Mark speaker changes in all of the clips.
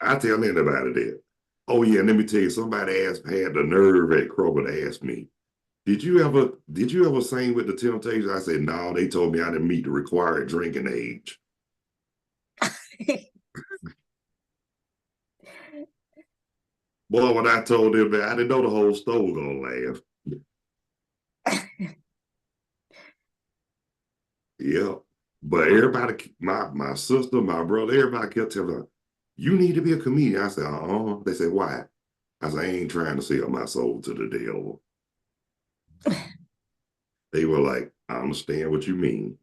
Speaker 1: I tell anybody that. Oh yeah, let me tell you, somebody had the nerve at Kroger to ask me, did you ever sing with the Temptations? I said, no, they told me I didn't meet the required drinking age. Boy, when I told them that, I didn't know the whole store was gonna laugh. Yeah. But everybody, my sister, my brother, everybody kept telling me, you need to be a comedian. I said, They said, why? I said, I ain't trying to sell my soul to the devil. They were like, I understand what you mean.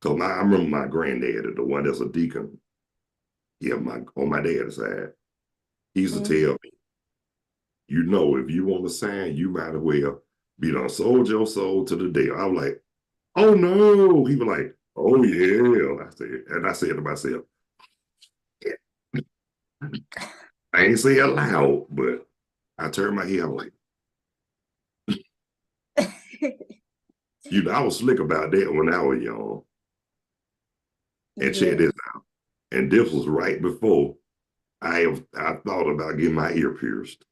Speaker 1: So I remember my granddad, the one that's a deacon. Yeah, on my dad's side. He used to tell me, if you want to sign, you might as well be done sold your soul to the devil. I was like, oh no. He was like, oh yeah. I said to myself, yeah. I ain't say it loud, but I turned my head. I'm like, I was slick about that when I was young. And check this out. And this was right before I thought about getting my ear pierced.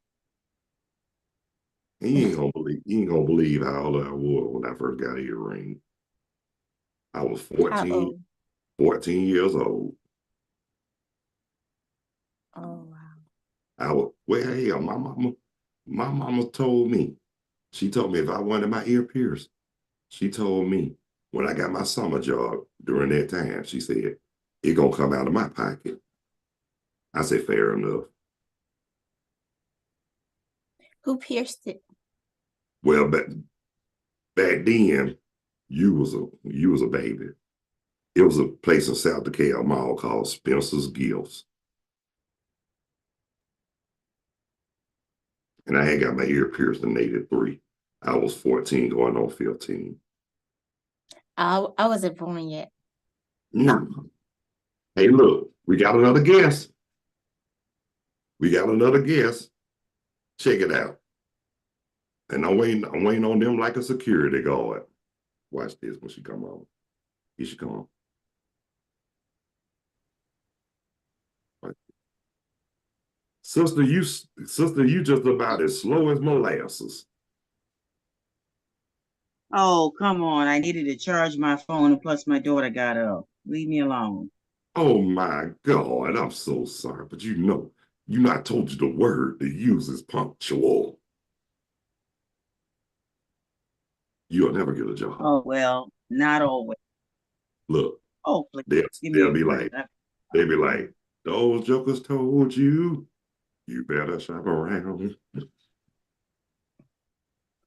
Speaker 1: He ain't gonna believe how old I was when I first got an earring. I was 14 years old.
Speaker 2: Oh wow.
Speaker 1: Hell, my mama told me. She told me if I wanted my ear pierced, she told me when I got my summer job during that time, she said, it gonna come out of my pocket. I said, fair enough.
Speaker 2: Who pierced it?
Speaker 1: Well, back then, you was a baby. It was a place in South DeKalb Mall called Spencer's Gifts. And I had got my ear pierced in '83. I was 14 going on 15.
Speaker 2: I wasn't born yet.
Speaker 1: No. Hey, look, we got another guest. Check it out. And I'm waiting on them like a security guard. Watch this when she come on. Here she come. Sister, you just about as slow as molasses.
Speaker 3: Oh, come on. I needed to charge my phone, and plus my daughter got up. Leave me alone.
Speaker 1: Oh my God, I'm so sorry, but I told you the word to use is punctual. You'll never get a job.
Speaker 3: Oh, well, not always.
Speaker 1: Look,
Speaker 3: oh, please,
Speaker 1: they'll be like, those jokers told you, you better shop around.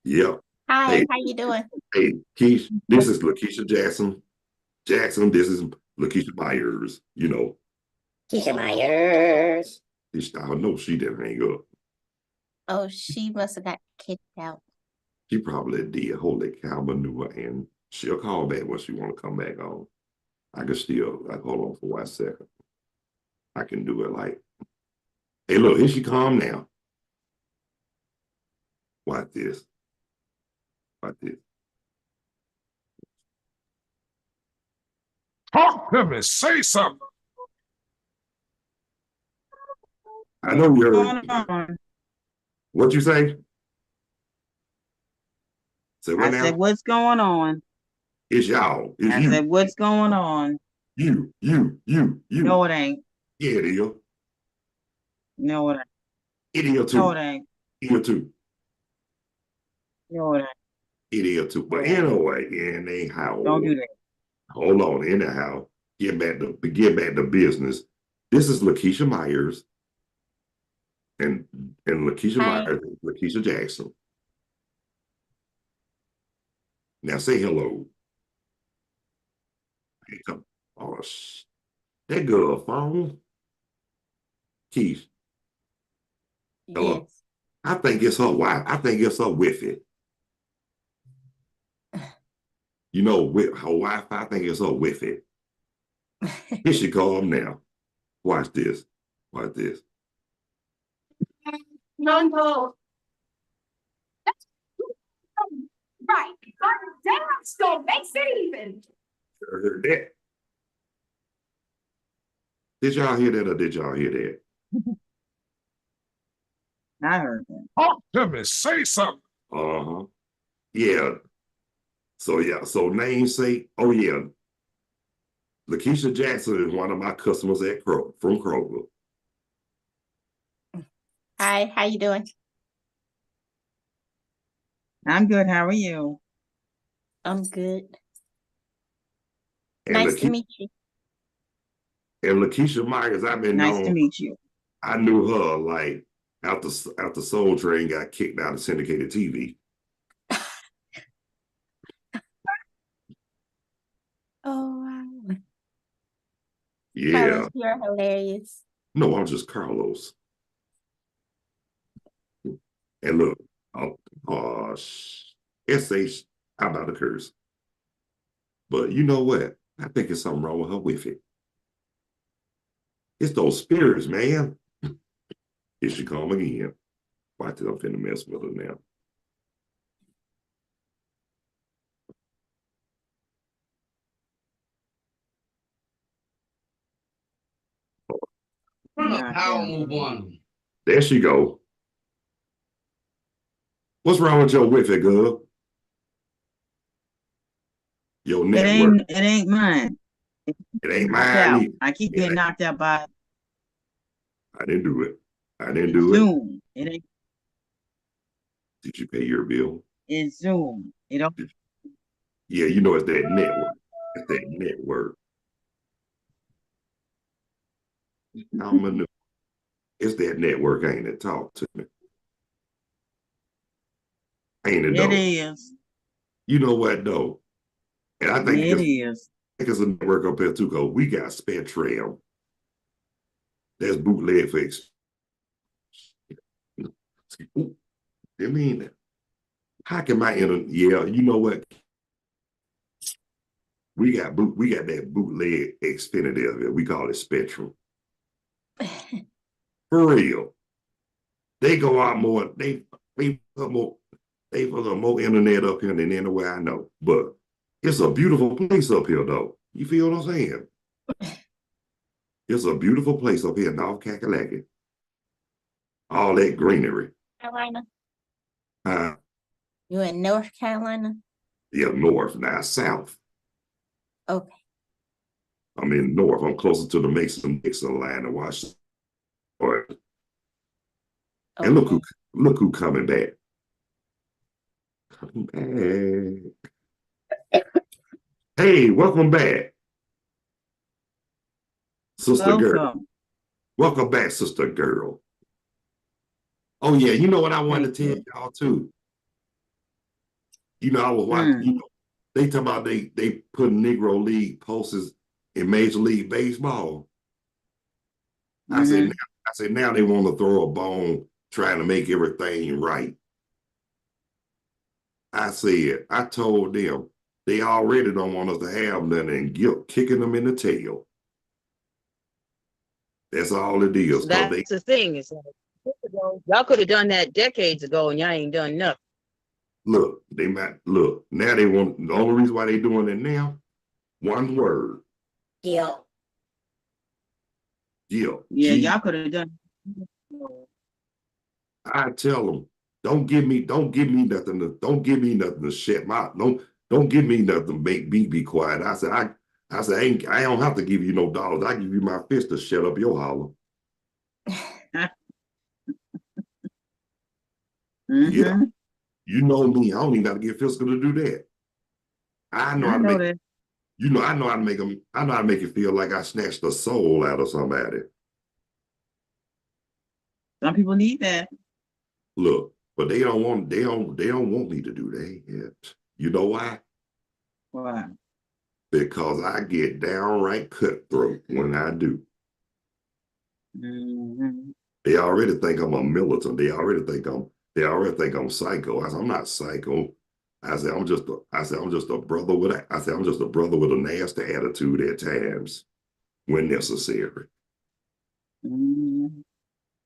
Speaker 1: Yep.
Speaker 2: Hi,
Speaker 1: Hey,
Speaker 2: how you doing?
Speaker 1: Hey, Keith, this is Lakeisha Jackson. This is Lakeisha Myers,
Speaker 2: Keisha Myers.
Speaker 1: I know she didn't hang up.
Speaker 2: Oh, she must have got kicked out.
Speaker 1: She probably did. Holy cow manure. And she'll call back when she want to come back on. I can still, hold on for 1 second. I can do it like, hey, look, here she come now. Watch this.
Speaker 4: Talk to me. Say something.
Speaker 1: I know you heard. What'd you say?
Speaker 3: Say what now? I said, what's going on?
Speaker 1: It's y'all. It's you.
Speaker 3: I said, what's going on?
Speaker 1: You.
Speaker 3: No, it ain't.
Speaker 1: Yeah, it is.
Speaker 3: No, it ain't.
Speaker 1: It is too.
Speaker 3: No, it ain't.
Speaker 1: It is too.
Speaker 3: No, it ain't.
Speaker 1: It is too. But anyway, anyhow.
Speaker 3: Don't do that.
Speaker 1: Hold on. Anyhow, get back to business. This is Lakeisha Myers. And Lakeisha Myers, Lakeisha Jackson. Now say hello. Hey, come. Oh, that girl phone. Keith. Hello. Yes. I think it's her wife. I think it's her Wi-Fi. With her Wi-Fi, I think it's her Wi-Fi. Here she come now. Watch this.
Speaker 5: No. Right. Damn, still makes it even.
Speaker 1: Heard that. Did y'all hear that or did y'all hear that?
Speaker 3: I heard that.
Speaker 4: Talk to me. Say something.
Speaker 1: Uh-huh. Yeah. So namesake, oh yeah. Lakeisha Jackson is one of my customers at from Kroger.
Speaker 2: Hi, how you doing?
Speaker 3: I'm good. How are you?
Speaker 2: I'm good.
Speaker 1: And
Speaker 2: Nice to meet you.
Speaker 1: And Lakeisha Myers, I've been
Speaker 3: Nice to
Speaker 1: known,
Speaker 3: meet you.
Speaker 1: I knew her like after Soul Train got kicked out of syndicated TV.
Speaker 2: Oh, wow.
Speaker 1: Yeah.
Speaker 2: Carlos, you're hilarious.
Speaker 1: No, I'm just Carlos. And look, SH, I'm about to curse. But you know what? I think there's something wrong with her with it. It's those spirits, man. Here she come again. Watch it, I'm finna mess with her now.
Speaker 3: Power
Speaker 4: move on.
Speaker 1: There she go. What's wrong with your with it, girl? Your network.
Speaker 3: It ain't mine.
Speaker 1: It ain't
Speaker 3: Knocked
Speaker 1: mine
Speaker 3: out.
Speaker 1: either.
Speaker 3: I keep getting knocked out by
Speaker 1: I didn't do it. I didn't do it.
Speaker 3: Zoom. It ain't.
Speaker 1: Did you pay your bill?
Speaker 3: It's Zoom. It don't.
Speaker 1: Yeah, you know it's that network. It's that network. It's that network, ain't it? Talk to me. Ain't it though?
Speaker 3: It is.
Speaker 1: You know what though? And I think
Speaker 3: It is.
Speaker 1: it's a network up there too, because we got Spectrum. That's bootleg for I mean, how can my internet? Yeah, you know what? We got that bootleg Xfinity of it. We call it Spectrum. For real. They go out more, they put more internet up here than anywhere I know. But it's a beautiful place up here though. You feel what I'm saying? It's a beautiful place up here in North Kakalaki. All that greenery.
Speaker 2: Carolina.
Speaker 1: Uh,
Speaker 2: You in North Carolina?
Speaker 1: yeah, north, now south.
Speaker 2: Okay.
Speaker 1: I'm in north. I'm closer to the Mason-Dixon line in Washington. And look who coming back. Coming back. Hey, welcome back. Sister girl. Welcome back, sister girl. Oh yeah, you know what I wanted to tell y'all too. You know, I was watching, you know, they talking about they put Negro League posters in Major League Baseball. I said now they want to throw a bone trying to make everything right. I told them they already don't want us to have nothing and guilt kicking them in the tail. That's all it is.
Speaker 6: So that's the thing. It's like, y'all could have done that decades ago and y'all ain't done nothing.
Speaker 1: Look, now they want, the only reason why they doing it now, one word.
Speaker 2: Guilt.
Speaker 1: Guilt.
Speaker 3: Yeah, y'all could have done.
Speaker 1: I tell them, don't give me nothing to shut my, don't give me nothing to make me be quiet. I said, I don't have to give you no dollars. I give you my fist to shut up your holler. Yeah. You know me, I don't even got to get physical to do that. I know how to make that. You know, I know how to make them, I know how to make it feel like I snatched the soul out of somebody.
Speaker 3: Some people need that.
Speaker 1: Look, but they don't want me to do that. You know why?
Speaker 3: Why?
Speaker 1: Because I get downright cutthroat when I do. They already think I'm a militant. They already think I'm psycho. I said, I'm not psycho. I said, I'm just a brother with a nasty attitude at times when necessary.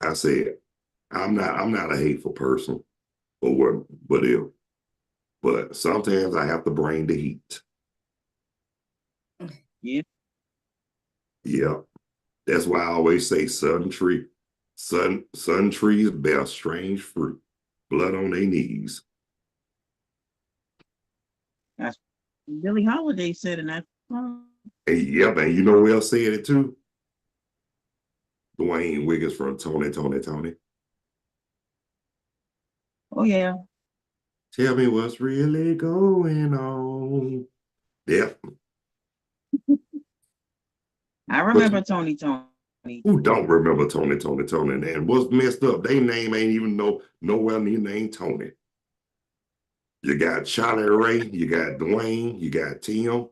Speaker 1: I said, I'm not a hateful person, but sometimes I have to bring the heat.
Speaker 3: Yeah.
Speaker 1: Yeah. That's why I always say sun trees bear strange fruit, blood on their knees.
Speaker 3: That's Billie Holiday said in that song.
Speaker 1: And yep, and you know who else said it too? Dwayne Wiggins from Tony.
Speaker 3: Oh yeah.
Speaker 1: Tell me what's really going on. Yep.
Speaker 3: I remember Tony.
Speaker 1: Who don't remember Tony? And what's messed up, they name ain't even nowhere near name Tony. You got Charlie Ray, you got Dwayne, you got Tim.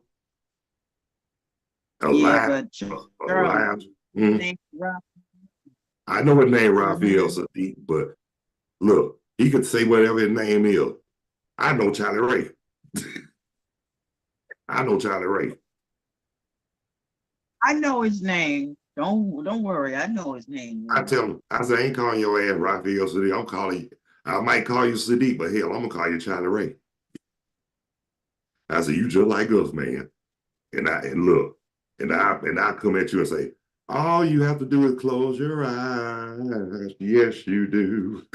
Speaker 3: Yeah,
Speaker 1: Alive.
Speaker 3: but
Speaker 1: Alive.
Speaker 3: name Rob.
Speaker 1: I know his name Raphael Sadiq, but look, he could say whatever his name is. I know Charlie Ray. I know Charlie Ray.
Speaker 3: I know his name. Don't worry. I know his name.
Speaker 1: I tell him, I say, I ain't calling your ass Raphael Sadiq. I'm calling you. I might call you Sadiq, but hell, I'm gonna call you Charlie Ray. I say, you just like us, man. And I come at you and say, all you have to do is close your eyes. Yes, you do.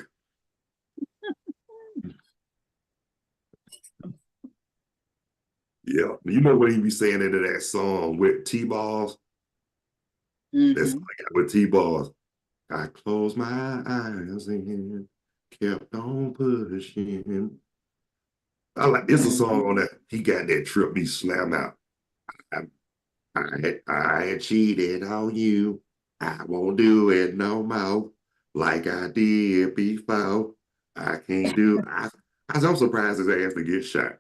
Speaker 1: Yeah, you know what he be saying into that song with T-Balls? That's with T-Balls. I closed my eyes and kept on pushing. It's a song on that. He got that trip me slam out. I had cheated on you. I won't do it no more like I did before. I can't do. I'm surprised his ass to get shot.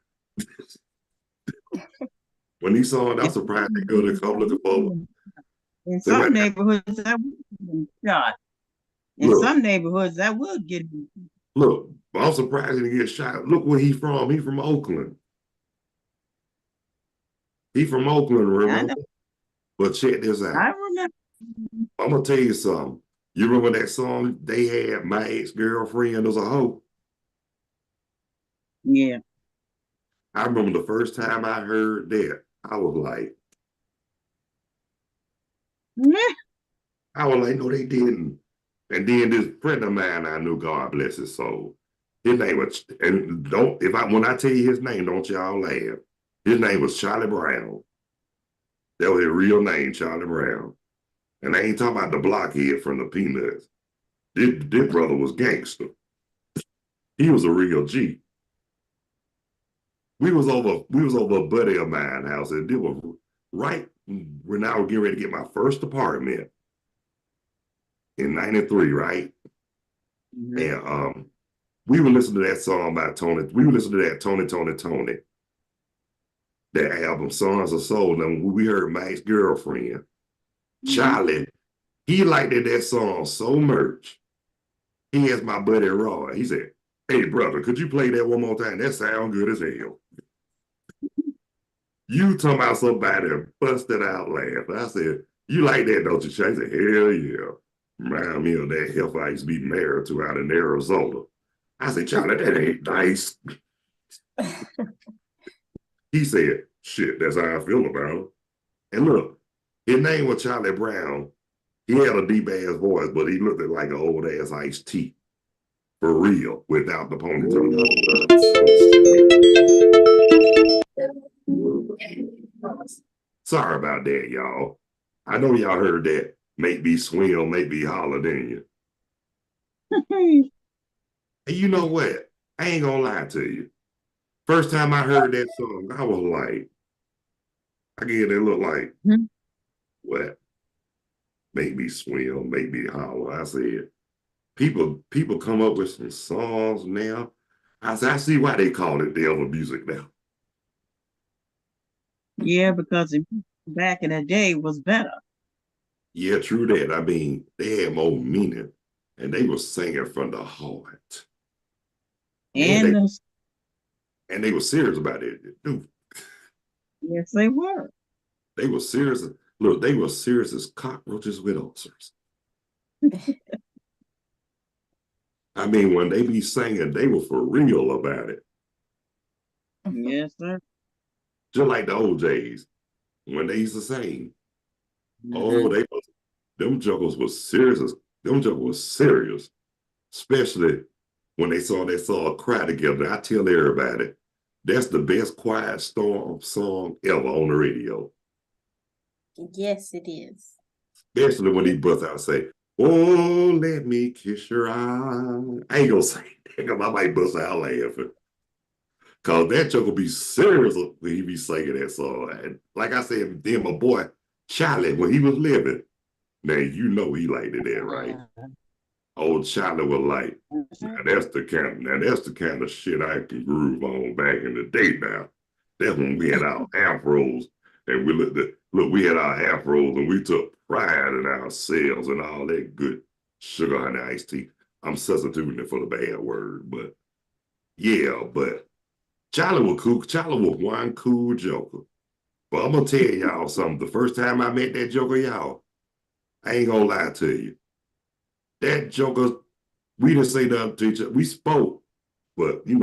Speaker 1: When he saw it, I'm surprised they go to come looking forward.
Speaker 3: In some neighborhoods, that would get shot. In some neighborhoods, that would get.
Speaker 1: Look, I'm surprised he didn't get shot. Look where he's from. He's from Oakland. He's from Oakland, remember? But check this out.
Speaker 3: I remember.
Speaker 1: I'm gonna tell you something. You remember that song they had, My Ex-Girlfriend Was a Hoe?
Speaker 3: Yeah.
Speaker 1: I remember the first time I heard that, I was like, no, they didn't. And then this friend of mine I knew, God bless his soul. His name was, and when I tell you his name, don't y'all laugh. His name was Charlie Brown. That was his real name, Charlie Brown. And I ain't talking about the blockhead from the Peanuts. This brother was gangster. He was a real G. We was over a buddy of mine house, and it was right when I was getting ready to get my first apartment in '93, right? And we would listen to that song by Tony. We would listen to that Tony. That album, Sons of Soul. And when we heard My Ex-Girlfriend, Charlie, he liked that song so much. He asked my buddy Roy, he said, hey, brother, could you play that one more time? That sound good as hell. You talking about somebody busted out laughing. I said, you like that, don't you? She said, hell yeah. Remind me of that heifer I used to be married to out in Arizona. I said, Charlie, that ain't nice. He said, shit, that's how I feel about it. And look, his name was Charlie Brown. He had a deep ass voice, but he looked like an old ass iced tea. For real, without the ponytail. Sorry about that, y'all. I know y'all heard that. Make me swim, make me holler, didn't you? And you know what? I ain't gonna lie to you. First time I heard that song, I was like, I get it look like, what? Make me swim, make me holler. I said, people come up with some songs now. I said, I see why they call it devil music now.
Speaker 3: Yeah, because back in the day was better.
Speaker 1: Yeah, true that. I mean, they had more meaning, and they were singing from the heart. And they were serious about it, too.
Speaker 3: Yes, they were.
Speaker 1: They were serious. Look, they were serious as cockroaches with ulcers. I mean, when they be singing, they were for real about it.
Speaker 3: Yes, sir.
Speaker 1: Just like the old Jays, when they used to sing. Oh, them jokers was serious. Them jokers was serious, especially when they saw a cry together. I tell everybody, that's the best Quiet Storm song ever on the radio.
Speaker 2: Yes, it is.
Speaker 1: Especially when he bust out and say, "Oh, let me kiss your eye." I ain't gonna say that, 'cause I might bust out laughing. Cause that joke will be serious when he be singing that song. And like I said, then my boy Charlie, when he was living, now you know he liked it there, right? Old Charlie was like, that's the kind of shit I can groove on back in the day now. That's when we had our afros and we had our afros and we took pride in ourselves and all that good sugar honey iced tea. I'm substituting it for the bad word, but yeah, but Charlie was cool. Charlie was one cool joker. But I'm gonna tell y'all something. The first time I met that joker, y'all, I ain't gonna lie to you. That joker, we didn't say nothing to each other. We spoke, but in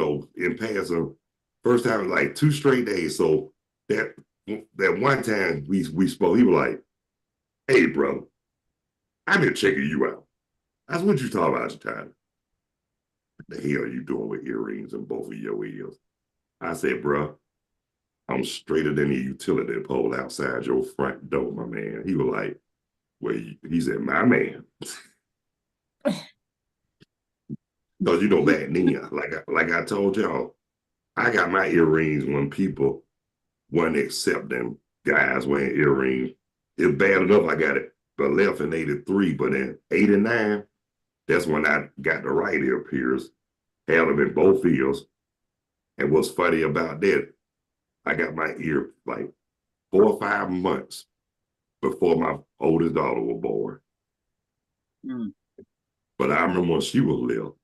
Speaker 1: passing, first time like 2 straight days. So that one time we spoke, he was like, "Hey, bro, I've been checking you out." I said, "What you talking about, Tyler? What the hell are you doing with earrings in both of your ears?" I said, "Bro, I'm straighter than a utility pole outside your front door, my man." He was like, "Well," he said, "My man." Because back then, like I told y'all, I got my earrings when people weren't accepting guys wearing earrings. It's bad enough I got it but left in 83, but in 89, that's when I got the right ear pierced, had them in both ears. And what's funny about that, I got my ear like 4 or 5 months before my oldest daughter was born. But I remember when she was little,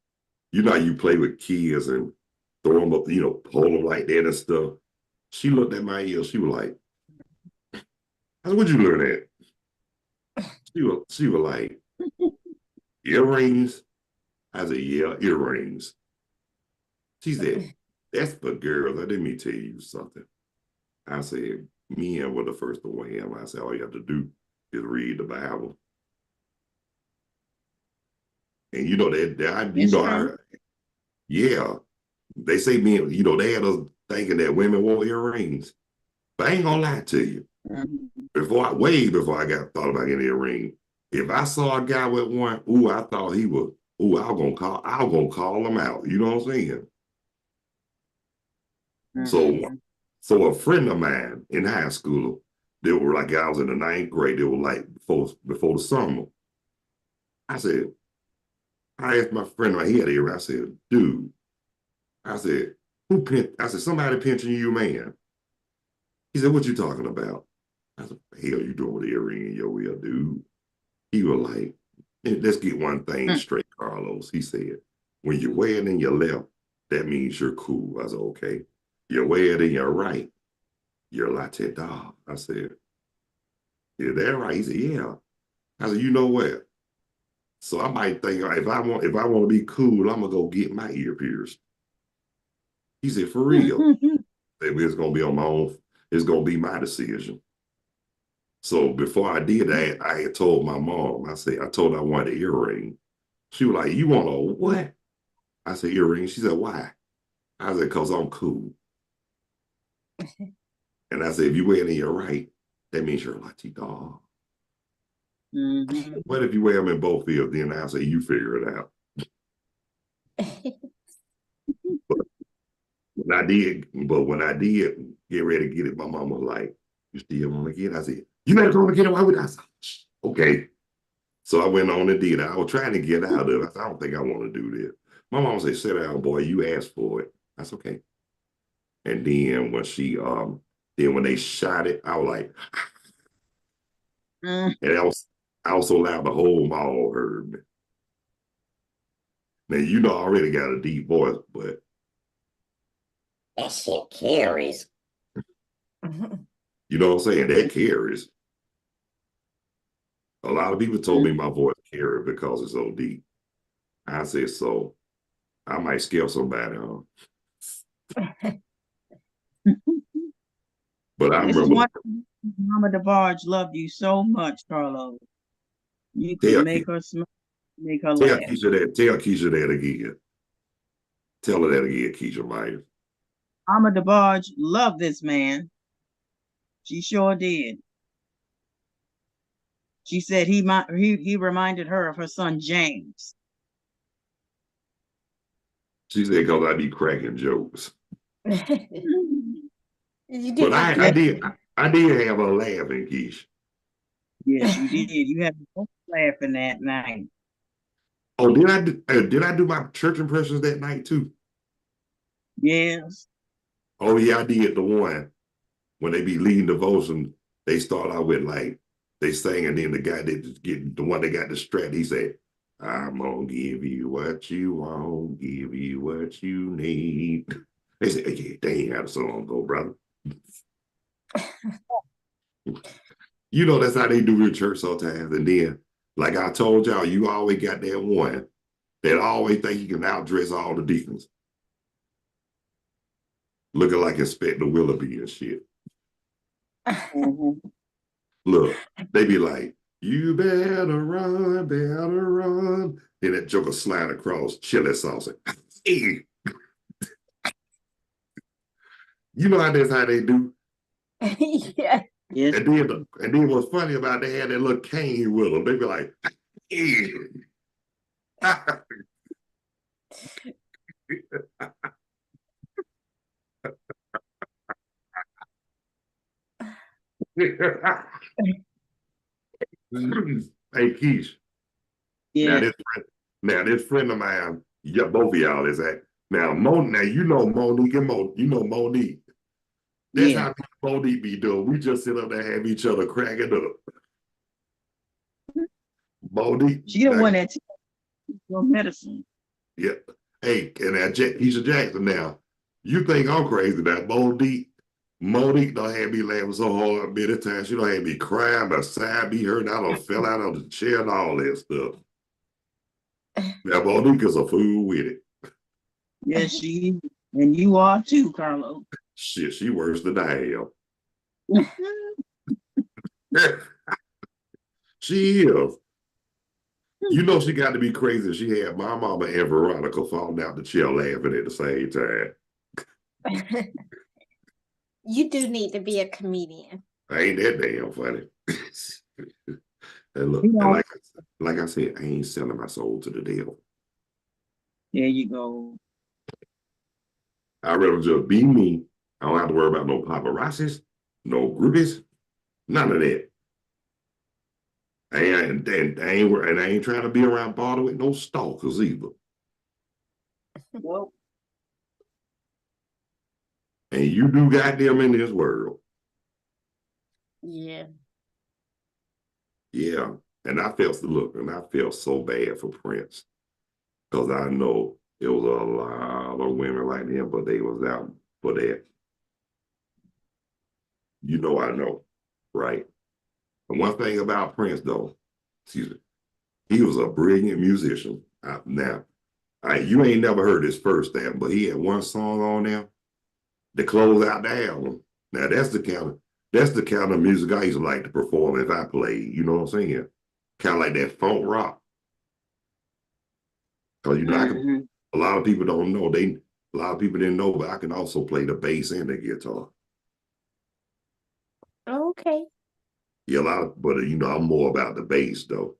Speaker 1: how you play with kids and throw them up, pull them like that and stuff. She looked at my ears. She was like, I said, "What'd you learn at?" She was like, "Earrings?" I said, "Yeah, earrings." She said, "That's for girls." Let me tell you something. I said, men were the first to wear them. I said, all you have to do is read the Bible. And yeah, they say men, they had us thinking that women wore earrings. But I ain't gonna lie to you. Way before I thought about getting an earring, if I saw a guy with one, I thought he was, I was gonna call him out. You know what I'm saying? So a friend of mine in high school, they were like, I was in the 9th grade, they were like before the summer. I asked my friend, he had an earring. I said, "Dude," I said, "Somebody pinching you, man." He said, "What you talking about?" I said, "What the hell you doing with the earring in your ear, dude?" He was like, "Let's get one thing straight, Carlos." He said, "When you wear it in your left, that means you're cool." I said, "Okay." "You wear it in your right, you're latte dog." I said, "Is that right?" He said, "Yeah." I said, "You know what? So I might think if I want to be cool, I'm gonna go get my ear pierced." He said, "For real?" It's gonna be on my own. It's gonna be my decision. So before I did that, I had told my mom. I told her I wanted an earring. She was like, "You want a what?" I said, "Earring." She said, "Why?" I said, "Because I'm cool." And I said, "If you wear it in your right, that means you're a lucky dog." What if you wear them in both ears? Then I say, "You figure it out." When I did get ready to get it, my mom was like, "You still want to get it?" I said, "You better go and get it." Why would I say, "Okay." So I went on and did it. I was trying to get out of it. I said, "I don't think I want to do this." My mom said, "Sit down, boy. You asked for it." That's okay. And then when they shot it, I was like, and I was so loud the whole mall heard me. Now, I already got a deep voice, but
Speaker 7: that shit carries.
Speaker 1: you know what I'm saying? That carries. A lot of people told me my voice carried because it's so deep. I said, so I might scare somebody on. But I
Speaker 3: This is
Speaker 1: remember
Speaker 3: why Mama DeBarge loved you so much, Carlos. You
Speaker 1: Tell
Speaker 3: could make her smile, make her
Speaker 1: Tell
Speaker 3: laugh.
Speaker 1: Keisha that. Tell Keisha that again. Tell her that again, Keisha Myers.
Speaker 3: Mama DeBarge loved this man. She sure did. She said he reminded her of her son James.
Speaker 1: She said, because I be cracking jokes.
Speaker 2: You
Speaker 1: But
Speaker 2: did have
Speaker 1: I
Speaker 2: to.
Speaker 1: did have a laughing, Keisha.
Speaker 3: Yes, you did. You had me laughing that night.
Speaker 1: Oh, did I do my church impressions that night too?
Speaker 3: Yes.
Speaker 1: Oh yeah, I did the one when they be leading devotion. They start out with like they sing, and then the guy that get the one that got distracted, he said, "I'm gonna give you what you want, give you what you need." They said, "Yeah, they ain't how the song go, brother." You know that's how they do in church sometimes. And then, like I told y'all, you always got that one that always think he can outdress all the deacons, looking like Inspector Willoughby and shit.
Speaker 3: Mhm.
Speaker 1: Look, they be like, "You better run, better run." Then that joker slide across chili sauce. Hey, you know how that's how they do.
Speaker 2: Yeah.
Speaker 3: Yes.
Speaker 1: And then what's funny about it, they had that little cane with them. They be like, "Hey." Hey, Keish.
Speaker 3: Yeah.
Speaker 1: Now this friend of mine, yeah, both of y'all is that. Now, now you know Monique and you know Monique. That's
Speaker 3: Yeah.
Speaker 1: how Monique be doing. We just sit up there and have each other cracking up. Monique,
Speaker 3: She the one that took your medicine.
Speaker 1: yeah. Hey, and that Keisha Jackson now, you think I'm crazy now. Monique done had me laughing so hard many times. She done had me crying, my side be hurting. I done fell out of the chair and all that stuff. Now, Monique is a fool with it.
Speaker 3: Yes, she and you are too, Carlo.
Speaker 1: Shit, she worse than I am. She is. You know she got to be crazy. She had my mama and Veronica falling out the chair laughing at the same time.
Speaker 2: You do need to be a comedian.
Speaker 1: Ain't that damn funny. And look,
Speaker 3: You
Speaker 1: and
Speaker 3: know,
Speaker 1: like I said, I ain't selling my soul to the devil.
Speaker 3: there you go.
Speaker 1: I'd rather just be me. I don't have to worry about no paparazzis, no groupies, none of that. And I ain't trying to be around bother with no stalkers either.
Speaker 3: Well,
Speaker 1: And you do got them in this world.
Speaker 2: Yeah.
Speaker 1: Yeah. And I felt so bad for Prince. Because I know it was a lot of women like him, but they was out for that. You know I know, right? And one thing about Prince, though, excuse me, he was a brilliant musician. You ain't never heard his first album, but he had one song on there to close out the album. Now that's the kind of music I used to like to perform if I played. You know what I'm saying? Kind of like that funk rock. Because a lot of people don't know. A lot of people didn't know, but I can also play the bass and the guitar.
Speaker 2: Okay.
Speaker 1: Yeah, but I'm more about the bass though.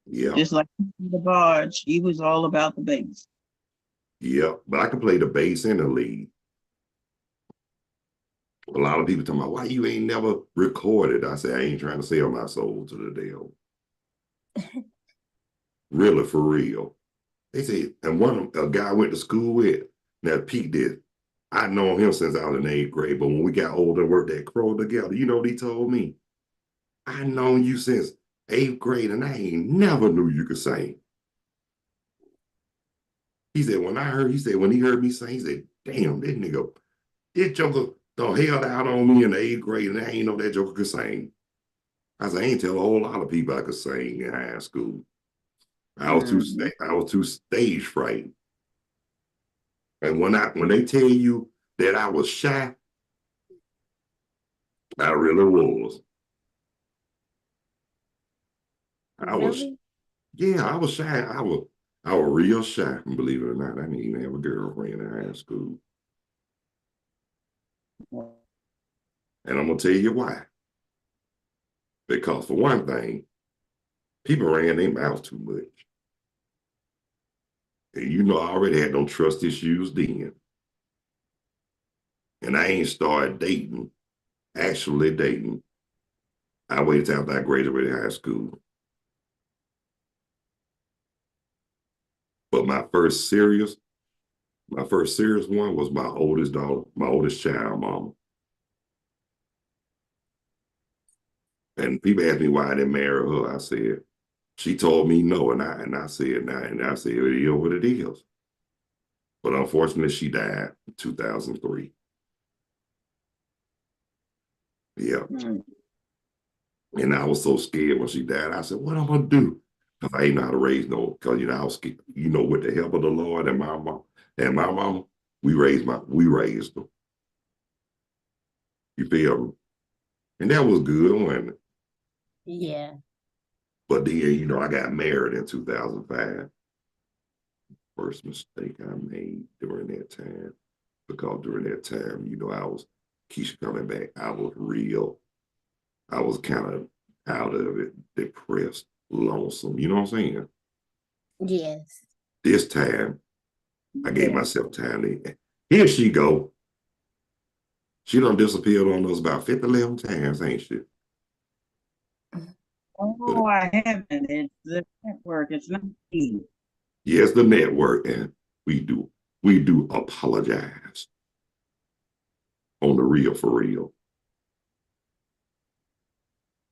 Speaker 1: Yeah,
Speaker 3: just like the barge, he was all about the bass.
Speaker 1: yeah, but I can play the bass and the lead. A lot of people talking about why you ain't never recorded. I say I ain't trying to sell my soul to the devil. Really, for real. They say, and a guy I went to school with. Now Pete did. I known him since I was in 8th grade, but when we got older and worked at Crow together, you know what he told me? I known you since 8th grade, and I ain't never knew you could sing. He said, when he heard me sing, he said, damn, this joker done held out on me in the 8th grade, and I ain't know that joker could sing. I said, I ain't tell a whole lot of people I could sing in high school. I was too stage frightened. And when they tell you that I was shy, I really was. I was,
Speaker 2: Really?
Speaker 1: yeah, I was shy. I was real shy, believe it or not. I didn't even have a girlfriend in high school. And I'm gonna tell you why. Because for one thing, people ran their mouth too much. And you know, I already had no trust issues then. And I ain't started dating, actually dating. I waited till after I graduated high school. But my first serious one was my oldest daughter, my oldest child, mama. And people asked me why I didn't marry her. I said, she told me no, and I said, nah, and I said, it is what it is. But unfortunately, she died in 2003. Yeah. And I was so scared when she died. I said, what am I gonna do? Because I ain't know how to raise no, because you know, I was scared, you know, with the help of the Lord and my mama, we raised them. You feel me? And that was good, wasn't it?
Speaker 2: Yeah.
Speaker 1: But then, you know, I got married in 2005. First mistake I made during that time. Because during that time, you know, I was Keisha coming back. I was kind of out of it, depressed, lonesome. You know what I'm saying?
Speaker 2: Yes.
Speaker 1: This time, I gave myself time to. Here she go. She done disappeared on us about 50, 11 times, ain't she?
Speaker 3: Oh, I haven't. It's the network. It's not me.
Speaker 1: Yes, the network, and we do apologize on the real for real.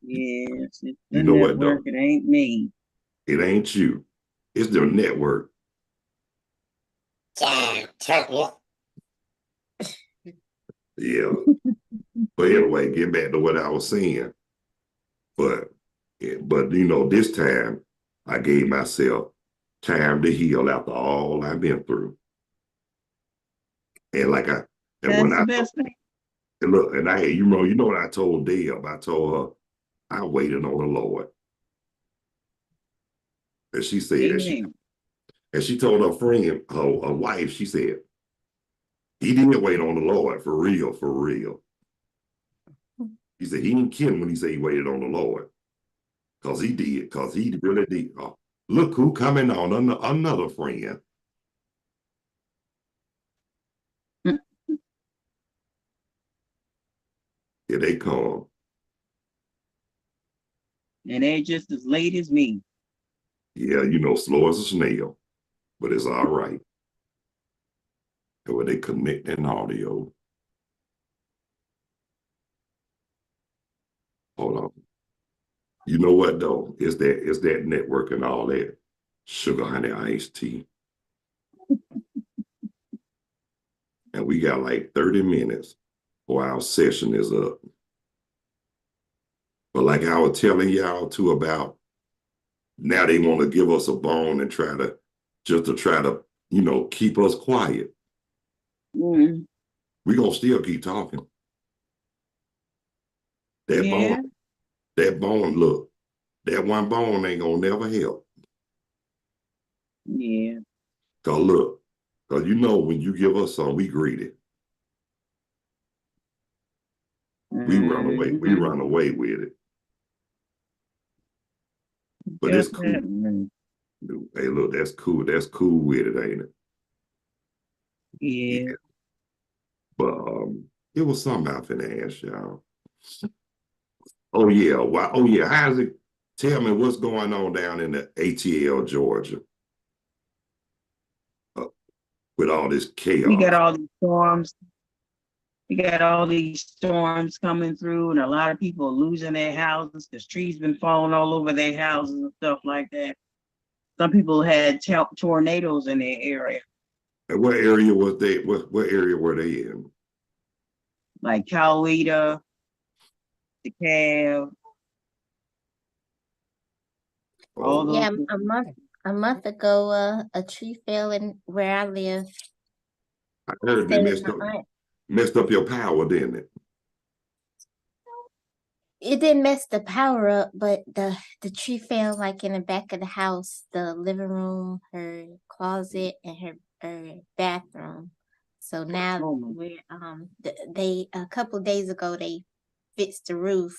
Speaker 3: Yes, it's the
Speaker 1: You know what
Speaker 3: network.
Speaker 1: though?
Speaker 3: It ain't me.
Speaker 1: It ain't you. It's the network.
Speaker 7: Jive turkey.
Speaker 1: Yeah. But anyway, get back to what I was saying. But you know, this time I gave myself time to heal after all I've been through. And like I and when
Speaker 3: That's the
Speaker 1: I
Speaker 3: best thing.
Speaker 1: and look, and I you know what I told Deb? I told her I waited on the Lord. And she said
Speaker 3: Amen.
Speaker 1: and she told her friend, her wife, she said, he didn't wait on the Lord for real, for real. He said he didn't kidding when he said he waited on the Lord. Because he did, because he really did. Oh, look who coming on, another friend. Here they come.
Speaker 3: And they just as late as me.
Speaker 1: Yeah, you know, slow as a snail, but it's all right. And when they connect in audio, hold on. You know what though? It's that network and all that sugar honey iced tea. And we got like 30 minutes or our session is up. But like I was telling y'all too about, now they want to give us a bone and try to, you know, keep us quiet.
Speaker 3: Mm.
Speaker 1: We're gonna still keep talking. That
Speaker 3: Yeah.
Speaker 1: bone, look, that one bone ain't gonna never help.
Speaker 3: Yeah.
Speaker 1: Cause look, cause you know when you give us some, we greedy. We run away with it. But it's cool.
Speaker 3: Definitely.
Speaker 1: Hey, look, that's cool. That's cool with it, ain't it?
Speaker 3: Yeah.
Speaker 1: Yeah. But it was something I finna ask y'all. Oh yeah, why? Oh yeah, how's it? Tell me what's going on down in the ATL, Georgia, uh, with all this
Speaker 3: We got
Speaker 1: chaos.
Speaker 3: all these storms. We got all these storms coming through, and a lot of people are losing their houses because trees been falling all over their houses and stuff like that. Some people had tornadoes in their area,
Speaker 1: And what area was they? What area were they in?
Speaker 3: like Coweta, DeKalb, all
Speaker 1: Oh,
Speaker 3: those.
Speaker 2: Yeah, a month ago, a tree fell in where I live.
Speaker 1: I heard they
Speaker 2: Saved my aunt.
Speaker 1: messed up your power, didn't it?
Speaker 2: it didn't mess the power up, but the tree fell like in the back of the house, the living room, her closet, and her bathroom. So now
Speaker 3: Oh, my.
Speaker 2: we're they a couple days ago they fixed the roof,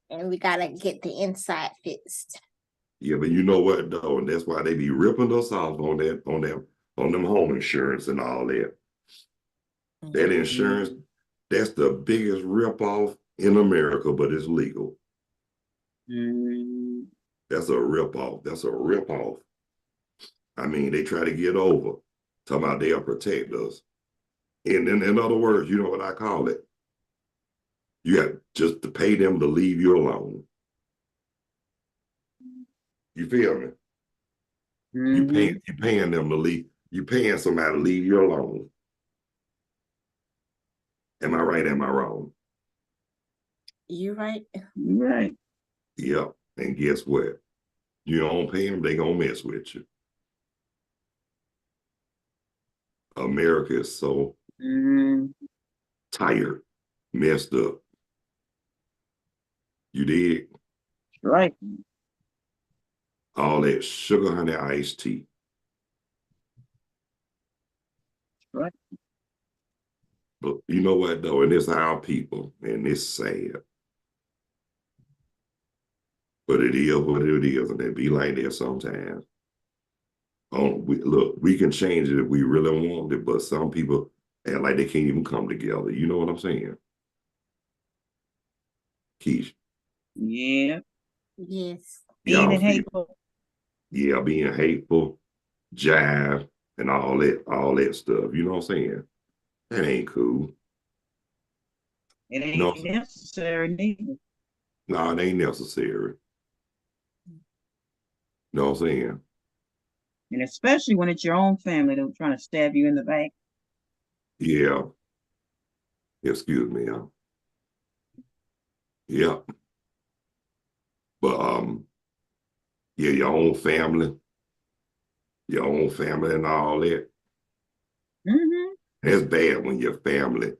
Speaker 2: and we gotta get the inside fixed.
Speaker 1: Yeah, but you know what though, and that's why they be ripping us off on them home insurance and all that. That insurance, that's the biggest rip off in America, but it's legal.
Speaker 3: Mm,
Speaker 1: That's a rip off. That's a rip off. I mean, they try to get over, talking about they'll protect us. And in other words, you know what I call it? You have just to pay them to leave you alone. You feel me?
Speaker 3: mhm.
Speaker 1: You paying them to leave. You paying somebody to leave you alone. Am I right? Am I wrong?
Speaker 2: You right?
Speaker 3: You're right.
Speaker 1: Yep. And guess what? You don't pay them, they gonna mess with you. America is so
Speaker 3: Mm,
Speaker 1: tired, messed up. You did
Speaker 3: right.
Speaker 1: all that sugar honey iced tea.
Speaker 3: Right.
Speaker 1: But you know what though? And it's our people, and it's sad. But it is what it is, and it be like that sometimes. Oh, look, we can change it if we really want it, but some people act like they can't even come together. You know what I'm saying? Keish,
Speaker 3: Yeah.
Speaker 2: Yes.
Speaker 3: Being
Speaker 1: y'all
Speaker 3: in
Speaker 1: feel,
Speaker 3: hateful.
Speaker 1: yeah, being hateful, jive, and all that stuff. You know what I'm saying? That ain't cool.
Speaker 3: It
Speaker 1: No,
Speaker 3: ain't necessary neither.
Speaker 1: no, it ain't necessary. You know what I'm saying?
Speaker 3: And especially when it's your own family that's trying to stab you in the back.
Speaker 1: Yeah. Excuse me. Yeah. But yeah, your own family and all that.
Speaker 3: Mm-hmm.
Speaker 1: That's bad when your family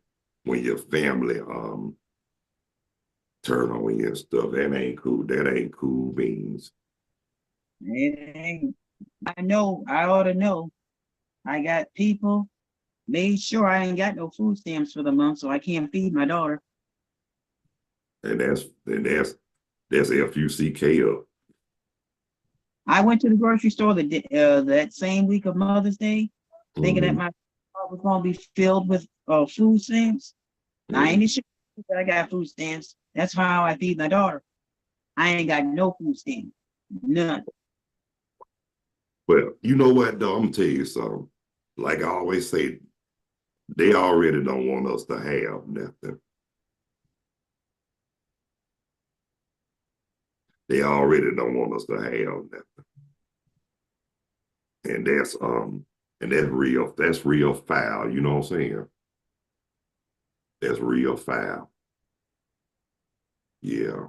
Speaker 1: turn on you and stuff. That ain't cool. That ain't cool beans.
Speaker 3: It ain't. I know. I ought to know. I got people made sure I ain't got no food stamps for the month, so I can't feed my daughter.
Speaker 1: And that's FUCK up.
Speaker 3: I went to the grocery store that same week of Mother's Day, thinking that
Speaker 1: Mhm,
Speaker 3: my car was gonna be filled with food stamps. I
Speaker 1: mhm.
Speaker 3: ain't sure that I got food stamps. That's how I feed my daughter. I ain't got no food stamps. None.
Speaker 1: Well, you know what though? I'm gonna tell you something. Like I always say, they already don't want us to have nothing. They already don't want us to have nothing. And that's real foul, you know what I'm saying? That's real foul. Yeah.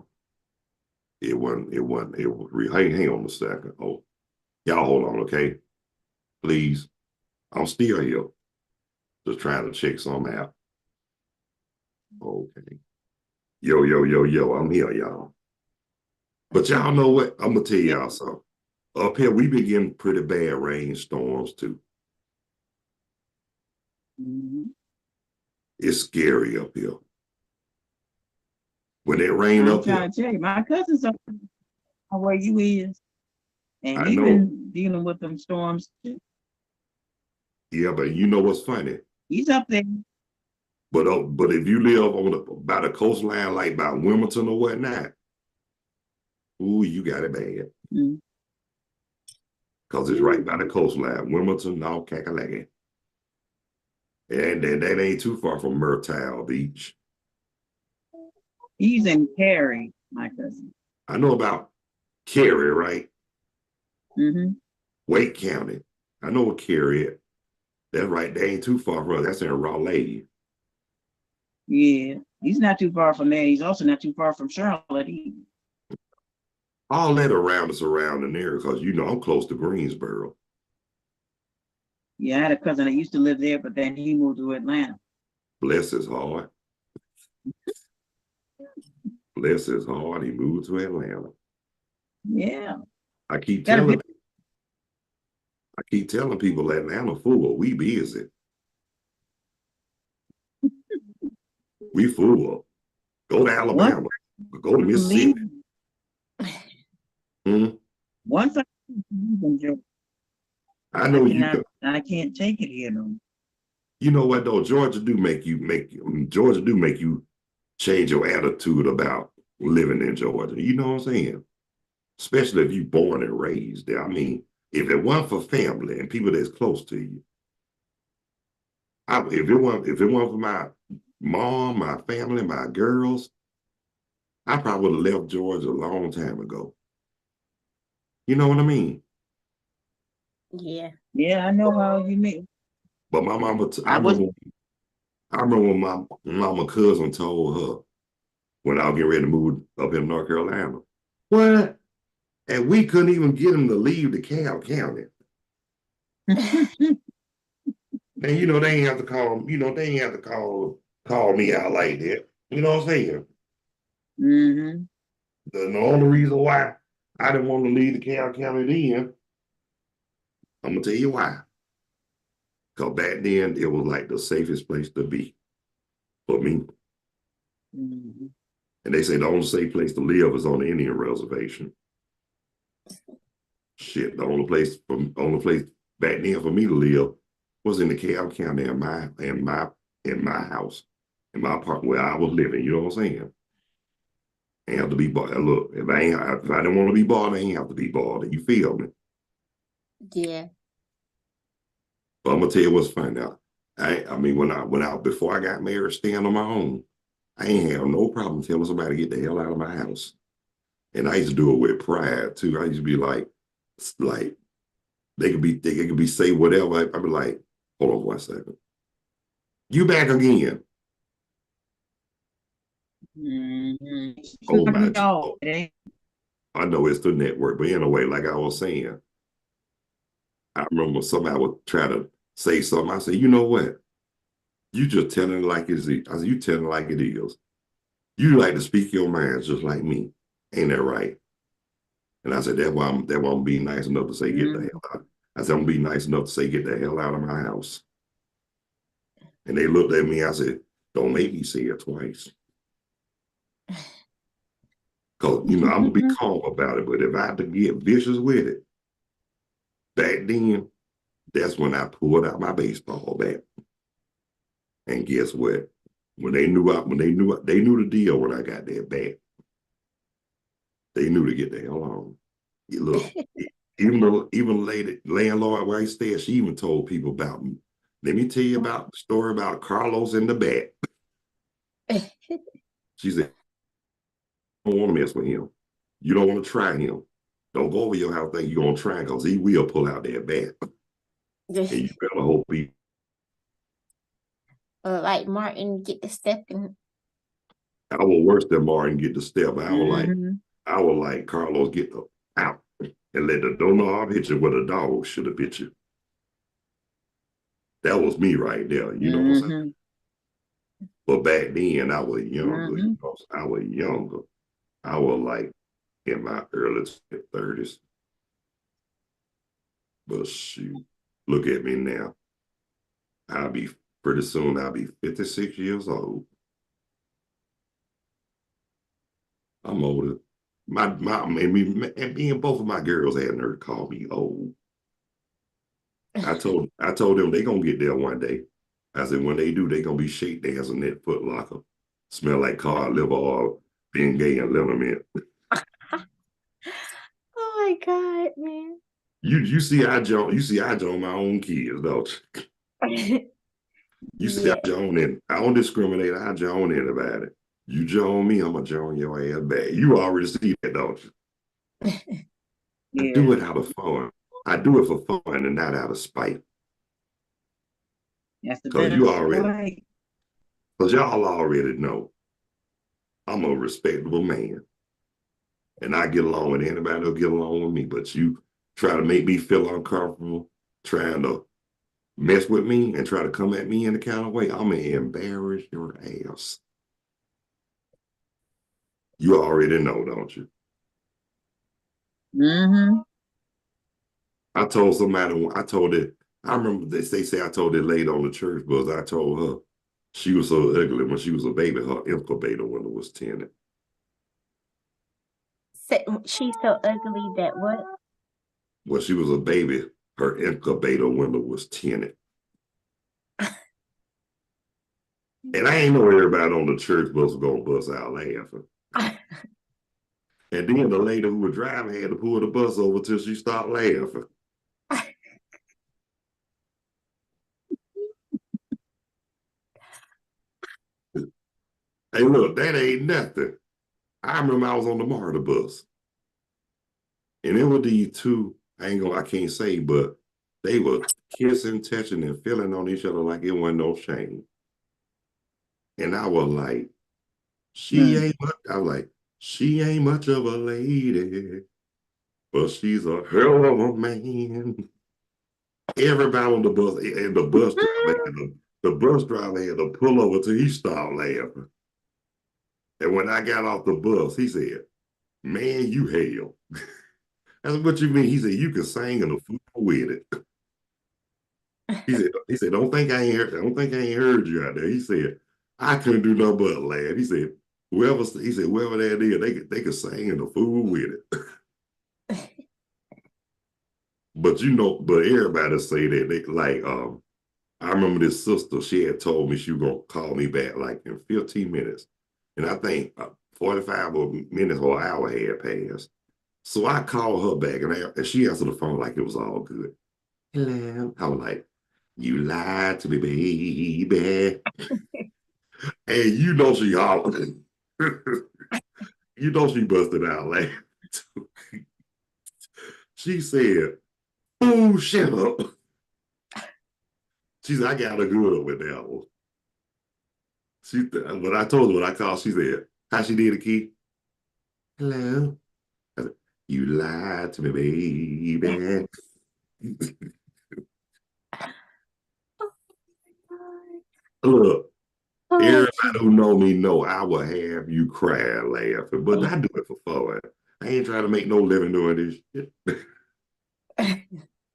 Speaker 1: It was real. Hang on a second. Oh, y'all hold on, okay? Please. I'm still here. Just trying to check something out. Okay. Yo, I'm here, y'all. But y'all know what? I'm gonna tell y'all something. Up here, we been getting pretty bad rainstorms too.
Speaker 3: Mhm.
Speaker 1: It's scary up here. When it rain
Speaker 3: I'm
Speaker 1: up here,
Speaker 3: trying to tell you, my cousin's up where you is, and
Speaker 1: I
Speaker 3: he
Speaker 1: know.
Speaker 3: been dealing with them storms too.
Speaker 1: Yeah, but you know what's funny?
Speaker 3: He's up there.
Speaker 1: But if you live by the coastline, like by Wilmington or whatnot, ooh, you got it bad.
Speaker 3: Mm.
Speaker 1: Because it's right by the coastline, Wilmington, all Kakalaki. And that ain't too far from Myrtle Beach.
Speaker 3: He's in Cary, my cousin.
Speaker 1: I know about Cary, right?
Speaker 3: Mm-hmm.
Speaker 1: Wake County. I know what Cary is. That's right. They ain't too far from us. That's in Raleigh.
Speaker 3: Yeah, he's not too far from there. He's also not too far from Charlotte either.
Speaker 1: All that around us around there, because you know I'm close to Greensboro.
Speaker 3: Yeah, I had a cousin that used to live there, but then he moved to Atlanta.
Speaker 1: Bless his heart. bless his heart, he moved to Atlanta.
Speaker 3: Yeah.
Speaker 1: I keep
Speaker 3: Gotta
Speaker 1: telling people Atlanta full. We busy. We full. Go to Alabama. Go to Mississippi.
Speaker 3: Once I enjoy,
Speaker 1: I know you can.
Speaker 3: I can't take it here though.
Speaker 1: You know what though? Georgia do make you change your attitude about living in Georgia. You know what I'm saying? Especially if you born and raised there. I mean, if it weren't for family and people that's close to you, if it weren't for my mom, my family, my girls, I probably would have left Georgia a long time ago. You know what I mean?
Speaker 2: Yeah.
Speaker 3: Yeah, I know how you mean.
Speaker 1: But my mama, I remember when my mama cousin told her when I was getting ready to move up in North Carolina. What? And we couldn't even get him to leave DeKalb County. And you know, they ain't have to call, they ain't have to call me out like that. You know what I'm saying?
Speaker 3: Mm-hmm.
Speaker 1: The only reason why I didn't want to leave DeKalb County then, I'm gonna tell you why. Because back then it was like the safest place to be for me.
Speaker 3: Mm-hmm.
Speaker 1: And they say the only safe place to live is on the Indian reservation. Shit, the only place back then for me to live was in DeKalb County in my house, in my apartment where I was living. You know what I'm saying? Ain't have to be bothered. Look, if I didn't want to be bothered, I ain't have to be bothered. You feel me?
Speaker 2: Yeah.
Speaker 1: But I'm gonna tell you what's funny now. I mean, before I got married, staying on my own, I ain't have no problem telling somebody to get the hell out of my house. And I used to do it with pride too. I used to be like they could be say whatever. I'd be like, hold on 1 second. You back again?
Speaker 3: Mm-hmm.
Speaker 1: Oh my! I know it's the network, but anyway, like I was saying, I remember somebody would try to say something. I say, you know what? You just telling it like it is. I said, you telling it like it is. You like to speak your mind just like me. Ain't that right? And I said, that's why I'm being nice enough to say, get the hell out. I said, I'm gonna be nice enough to say, get the hell out of my house. And they looked at me, I said, don't make me say it twice. Because, I'm gonna be calm about it, but if I have to get vicious with it, back then, that's when I pulled out my baseball bat. And guess what? When they knew the deal when I got that bat. They knew to get the hell on. Look, even lady landlord where I stayed, she even told people about me. Let me tell you about the story about Carlos in the bat. She said, "You don't want to mess with him. You don't want to try him. Don't go over your house thinking you're gonna try him because he will pull out that bat. And you better hope he."
Speaker 2: Like Martin get the stepping.
Speaker 1: I was worse than Martin get the step. I was like Carlos get the out and let the doorknob hit you where the dog should have hit you. That was me right there. You know what I'm saying? But back then I was younger. I was younger. I was like in my early 30s. But shoot, look at me now. Pretty soon I'll be 56 years old. I'm older. And me and both of my girls had nerve to call me old. I told them they gonna get there one day. I said when they do, they gonna be shake dancing that Foot Locker. Smell like cod liver oil, being gay and liniment.
Speaker 2: Oh my God, man.
Speaker 1: You see I join my own kids, don't you? You see I join in. I don't discriminate, I join in about it. You join me, I'm gonna join your ass back. You already see that, don't you? I do it out of fun. I do it for fun and not out of spite.
Speaker 3: That's the
Speaker 1: Because y'all already know I'm a respectable man. And I get along with anybody who'll get along with me. But you try to make me feel uncomfortable, trying to mess with me and try to come at me in the kind of way, I'm going to embarrass your ass. You already know, don't you?
Speaker 6: Mm-hmm.
Speaker 1: I told somebody, I told it, I remember they say I told it lady on the church bus, I told her she was so ugly when she was a baby, her incubator window was tinted.
Speaker 2: She's so ugly that what?
Speaker 1: When she was a baby, her incubator window was tinted. And I ain't know everybody on the church bus was gonna bust out laughing. And then the lady who was driving had to pull the bus over till she stopped laughing. Hey, look, that ain't nothing. I remember I was on the MARTA bus. And it were these two, I can't say, but they were kissing, touching, and feeling on each other like it wasn't no shame. And I was like, I was like, she ain't much of a lady, but she's a hell of a man. Everybody on the bus, and the bus driver had to pull over till he stopped laughing. And when I got off the bus, he said, man, you hell. That's what you mean. He said, you can sing in the fool with it. He said, don't think I ain't heard you out there. He said, I couldn't do nothing but laugh. He said, whoever that is, they could sing in the fool with it. But everybody say that they like I remember this sister, she had told me she was gonna call me back like in 15 minutes. And I think 45 minutes or an hour had passed. So I called her back and she answered the phone like it was all good. Hello. I was like, you lied to me, baby. And you know she hollered. You know she busted out laughing. She said, oh, shut up. She said, I got a good with that one. But I told her when I called, she said, how she did it, Key? Hello. I said, you lied to me, baby. Look, everybody who know me know I will have you crying laughing, but I do it for fun. I ain't trying to make no living doing this shit.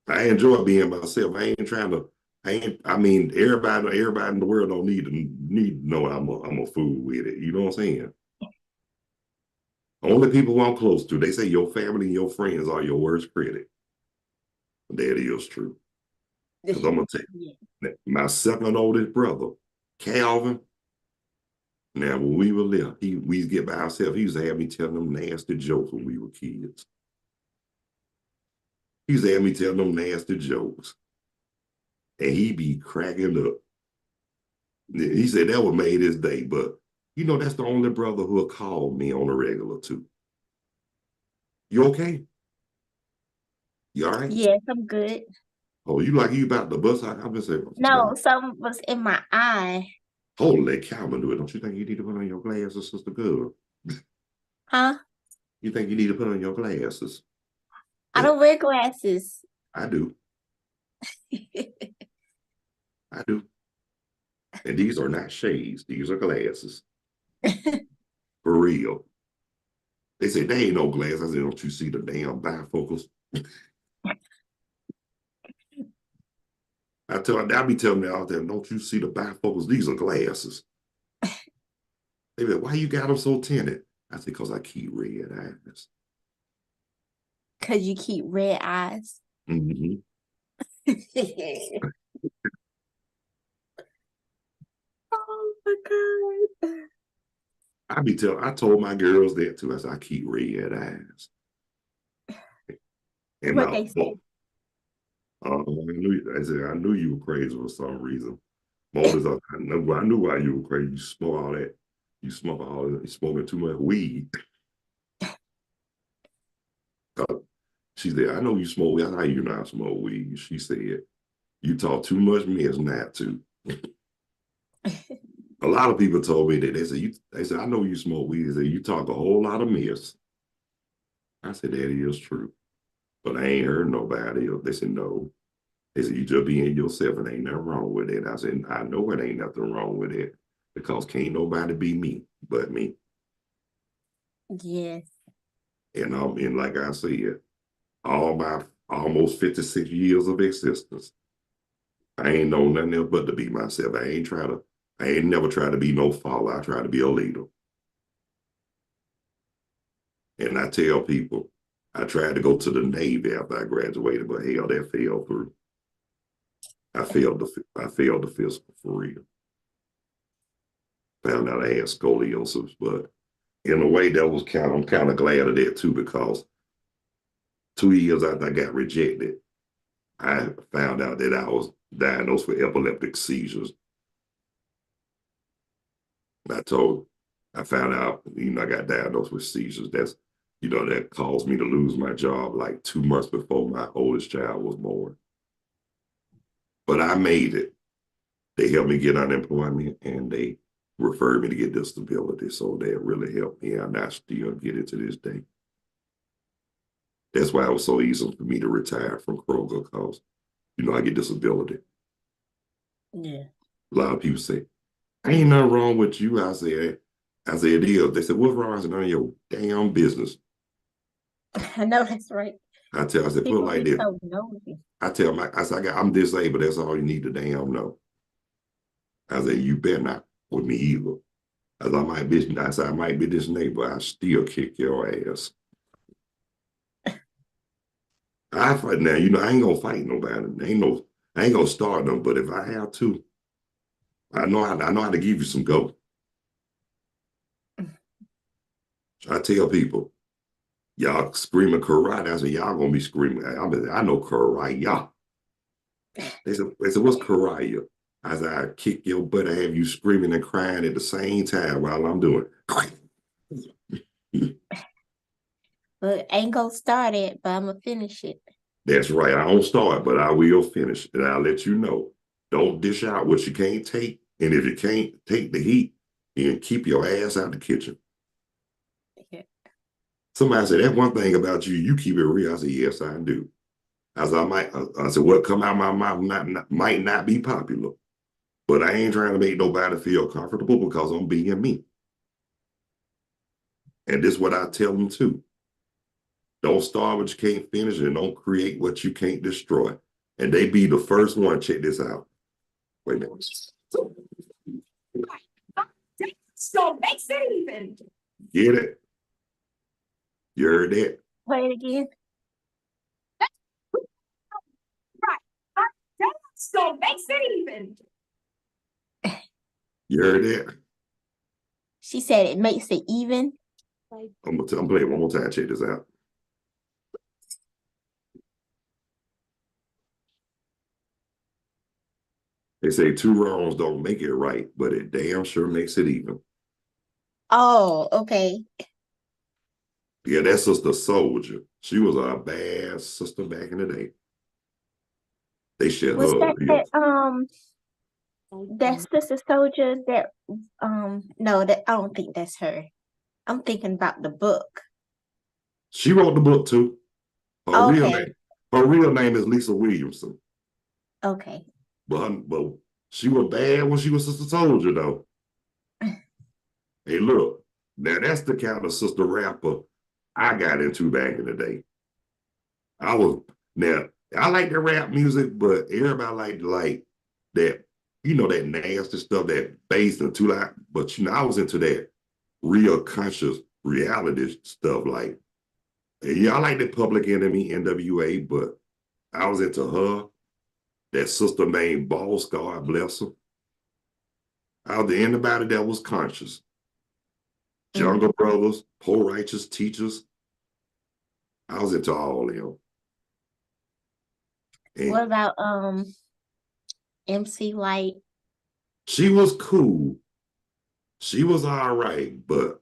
Speaker 1: I enjoy being myself. I ain't trying to. I mean, everybody in the world don't need to know I'm a fool with it. You know what I'm saying? Only people who I'm close to. They say your family and your friends are your worst critic. That is true. Because I'm gonna tell you, my second oldest brother, Calvin. Now, when we were little, we used to get by ourselves. He used to have me tell them nasty jokes when we were kids. He used to have me tell them nasty jokes. And he be cracking up. He said that would made his day, but that's the only brother who'll call me on a regular too. You okay? You all right?
Speaker 2: Yes, I'm good.
Speaker 1: Oh, you about to bust out? I'm just saying.
Speaker 2: No, something was in my eye.
Speaker 1: Holy cow, Manua, don't you think you need to put on your glasses, Sister Good?
Speaker 2: Huh?
Speaker 1: You think you need to put on your glasses?
Speaker 2: I don't wear glasses.
Speaker 1: I do. I do. And these are not shades. These are glasses. For real. They say, they ain't no glass. I said, don't you see the damn bifocals? I be telling them out there, don't you see the bifocals? These are glasses. They be like, why you got them so tinted? I said, because I keep red eyes.
Speaker 2: Because you keep red eyes.
Speaker 1: Mm-hmm.
Speaker 2: Oh my God.
Speaker 1: I told my girls that too. I said, I keep red eyes. And
Speaker 2: What they say?
Speaker 1: I knew you were crazy for some reason. I knew why you were crazy. You smoke all that. You smoking too much weed. She said, I know you smoke weed. I know you not smoke weed. She said, you talk too much mess not to. A lot of people told me that. They said, I know you smoke weed. They said, you talk a whole lot of mess. I said, that is true. But I ain't heard nobody else. They said, no. They said, you just being yourself and ain't nothing wrong with it. I said, I know it ain't nothing wrong with it because can't nobody be me but me.
Speaker 2: Yes.
Speaker 1: And like I said, all my almost 56 years of existence, I ain't known nothing else but to be myself. I ain't never tried to be no follower. I try to be a leader. And I tell people, I tried to go to the Navy after I graduated, but hell, that fell through. I failed the physical for real. Found out I had scoliosis, but in a way I'm kind of glad of that too, because 2 years after I got rejected, I found out that I was diagnosed with epileptic seizures. I found out, I got diagnosed with seizures. That caused me to lose my job like 2 months before my oldest child was born. But I made it. They helped me get unemployment and they referred me to get disability. So that really helped me. And I still get it to this day. That's why it was so easy for me to retire from Kroger, because, I get disability.
Speaker 2: Yeah.
Speaker 1: A lot of people say, ain't nothing wrong with you. I said, it is. They said, what's wrong? I said, none of your damn business.
Speaker 2: I know that's right.
Speaker 1: I said, put it
Speaker 2: People
Speaker 1: like
Speaker 2: be
Speaker 1: this.
Speaker 2: so nosy.
Speaker 1: I said, I'm disabled. That's all you need to damn know. I said, you better not with me either. I might be this neighbor. I still kick your ass. I fight now. I ain't gonna fight nobody. I ain't gonna start them. But if I have to, I know how to give you some go. I tell people, y'all screaming karate. I said, y'all gonna be screaming. I know karate. They said, what's karate? I said, I kick your butt. I have you screaming and crying at the same time while I'm doing it.
Speaker 2: But ain't gonna start it, but I'm gonna finish it.
Speaker 1: That's right. I don't start, but I will finish. And I'll let you know. Don't dish out what you can't take. And if you can't take the heat, then keep your ass out the kitchen.
Speaker 2: Yeah.
Speaker 1: Somebody said, that one thing about you, you keep it real. I said, yes, I do. I said, what come out of my mouth might not be popular, but I ain't trying to make nobody feel comfortable because I'm being me. And this is what I tell them too. Don't start what you can't finish and don't create what you can't destroy. And they be the first one. Check this out. Wait a minute.
Speaker 5: So makes it even.
Speaker 1: Get it? You heard that?
Speaker 2: Play it again.
Speaker 5: Right. So makes it even.
Speaker 1: You heard that?
Speaker 2: She said it makes it even.
Speaker 1: I'm playing one more time. Check this out. They say two wrongs don't make it right, but it damn sure makes it even.
Speaker 2: Oh, okay.
Speaker 1: Yeah, that's Sister Soldier. She was a bad sister back in the day. They shut
Speaker 2: Was
Speaker 1: her up here.
Speaker 2: that's Sister Soldier that no, that I don't think that's her. I'm thinking about the book.
Speaker 1: She wrote the book too. Her
Speaker 2: Okay.
Speaker 1: real name is Lisa Williamson.
Speaker 2: Okay.
Speaker 1: But she was bad when she was Sister Soldier though. Hey, look, now that's the kind of sister rapper I got into back in the day. I like the rap music, but everybody like that, that nasty stuff, that bass and too loud. But I was into that real conscious reality stuff. Like, yeah, I like the Public Enemy, NWA, but I was into her, that sister named Boss, God bless her. I was anybody that was conscious. Jungle Brothers, Poor Righteous Teachers. I was into all of them. And
Speaker 2: What about MC Light?
Speaker 1: she was cool. She was all right, but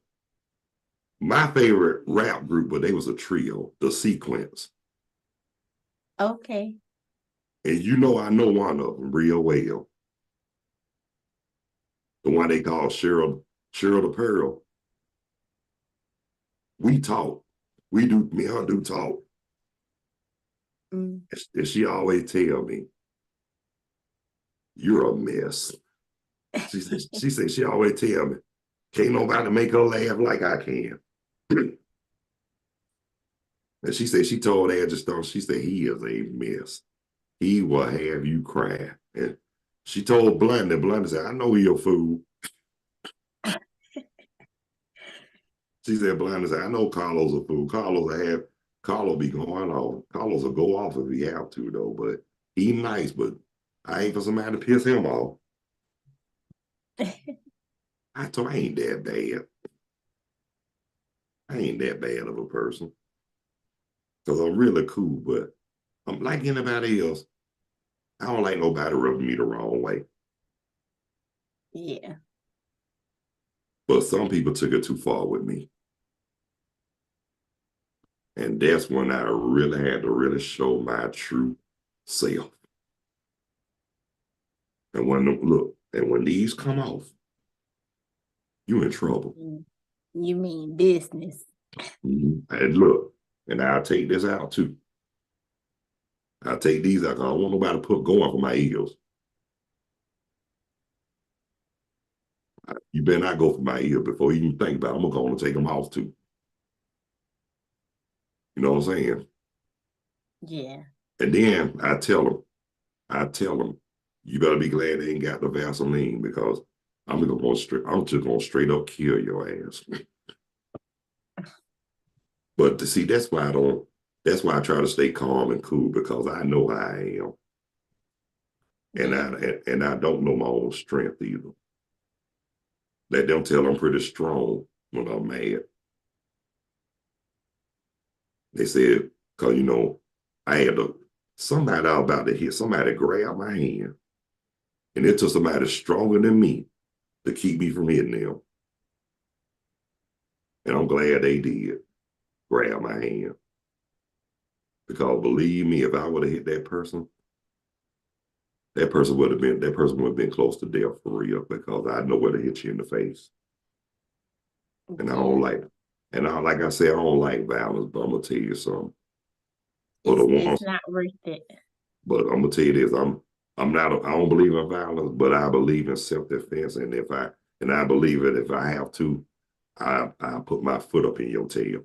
Speaker 1: my favorite rap group, but they was a trio, The Sequence.
Speaker 2: Okay.
Speaker 1: And I know one of them real well. The one they call Cheryl the Pearl. We talk. Me and her do talk. And she always tell me, you're a mess. She said she always tell me, can't nobody make her laugh like I can. And she said she told Angie Stone, she said he is a mess. He will have you cry. And she told Blunder said, I know you're a fool. She said, Blunder said, I know Carlos a fool. Carlos be going off. Carlos will go off if he have to, though. But he nice, but I ain't for somebody to piss him off. I told I ain't that bad. I ain't that bad of a person. Because I'm really cool, but I'm like anybody else. I don't like nobody rubbing me the wrong way.
Speaker 2: Yeah.
Speaker 1: But some people took it too far with me. And that's when I really had to really show my true self. And when these come off, you in trouble.
Speaker 2: You mean business.
Speaker 1: And look, and I'll take this out too. I'll take these out. I don't want nobody to going for my ears. You better not go for my ear before you even think about it. I'm going to take them off too. You know what I'm saying?
Speaker 2: Yeah.
Speaker 1: And then I tell them, you better be glad they ain't got the Vaseline because I'm just gonna straight up kill your ass. But to see, that's why I try to stay calm and cool because I know how I am. And I don't know my own strength either. Let them tell I'm pretty strong when I'm mad. They said, because I had somebody I was about to hit, somebody grabbed my hand. And it took somebody stronger than me to keep me from hitting them. And I'm glad they did grab my hand. Because believe me, if I would have hit that person would have been close to death for real, because I know where to hit you in the face. And I don't like it. And like I said, I don't like violence, but I'm gonna tell you something.
Speaker 2: It's not worth it.
Speaker 1: But I'm gonna tell you this, I don't believe in violence, but I believe in self-defense. And I believe that if I have to, I'll put my foot up in your tail.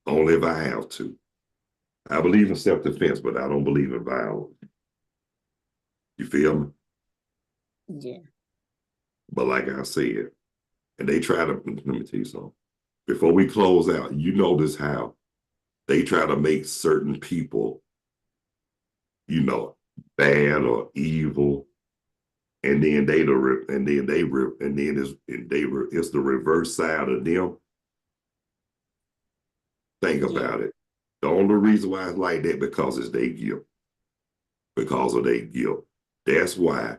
Speaker 1: Only if I have to. I believe in self-defense, but I don't believe in violence. You feel me?
Speaker 2: Yeah.
Speaker 1: But like I said, and they try to, let me tell you something. Before we close out, you notice how they try to make certain people, bad or evil, and then it's the reverse side of them. Think about it. The only reason why it's like that because it's their guilt. Because of their guilt. That's why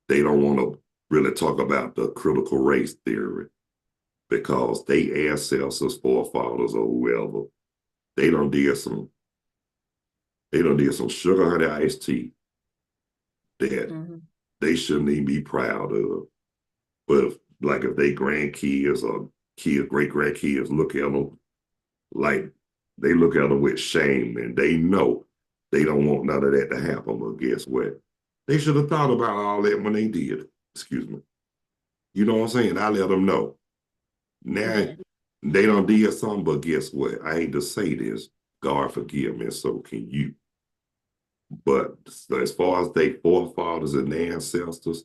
Speaker 1: they don't want to really talk about the critical race theory, because they ancestors, forefathers, or whoever, they done did some sugar honey iced tea that they shouldn't even be proud of. But if they grandkids or kids, great grandkids look at them like they look at them with shame, and they know they don't want none of that to happen. But guess what? They should have thought about all that when they did it. Excuse me. You know what I'm saying? I let them know. Now they done did something, but guess what? I hate to say this. God forgive me, and so can you. But as far as their forefathers and their ancestors,